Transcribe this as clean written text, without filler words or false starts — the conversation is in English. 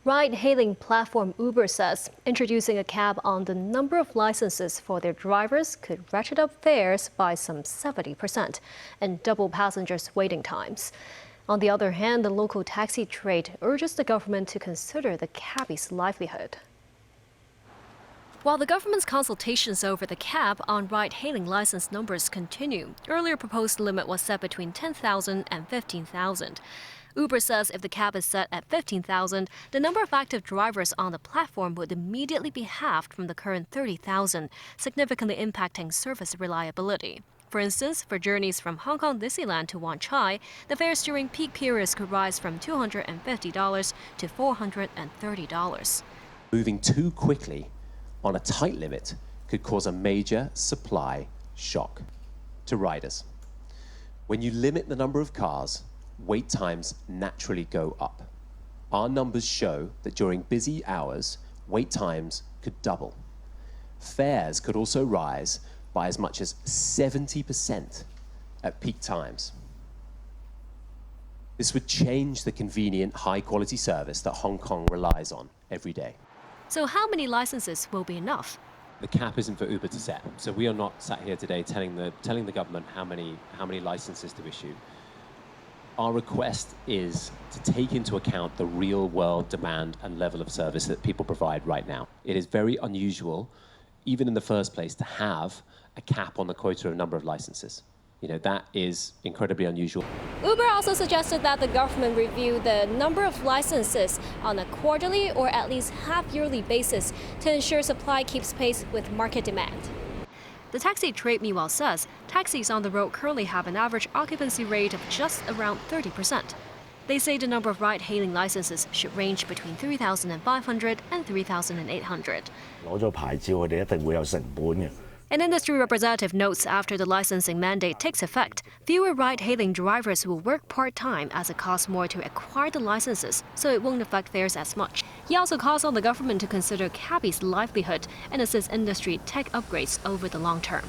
Ride-hailing platform Uber says introducing a cap on the number of licenses for their drivers could ratchet up fares by some 70% and double passengers' waiting times. On the other hand, the local taxi trade urges the government to consider the cabbies' livelihood. While the government's consultations over the cap on ride-hailing license numbers continue, earlier proposed limit was set between 10,000 and 15,000. Uber says if the cap is set at 15,000, the number of active drivers on the platform would immediately be halved from the current 30,000, significantly impacting service reliability. For instance, for journeys from Hong Kong Disneyland to Wan Chai, the fares during peak periods could rise from $250 to $430. Moving too quickly on a tight limit could cause a major supply shock to riders. When you limit the number of cars, wait times naturally go up. Our numbers show that during busy hours, wait times could double. Fares could also rise by as much as 70% at peak times. This would change the convenient, high-quality service that Hong Kong relies on every day. So how many licenses will be enough? The cap isn't for Uber to set, so we are not sat here today telling the government how many licenses to issue. Our request is to take into account the real-world demand and level of service that people provide right now. It is very unusual, even in the first place, to have a cap on the quota of number of licenses. You know, that is incredibly unusual. Uber also suggested that the government review the number of licenses on a quarterly or at least half-yearly basis to ensure supply keeps pace with market demand. The taxi trade, meanwhile, says taxis on the road currently have an average occupancy rate of just around 30%. They say the number of ride-hailing licenses should range between 3,500 and 3,800. 攞咗牌照，佢哋一定會有成本嘅。 An industry representative notes after the licensing mandate takes effect, fewer ride-hailing drivers will work part-time as it costs more to acquire the licenses, so it won't affect fares as much. He also calls on the government to consider cabbies' livelihood and assist industry tech upgrades over the long term.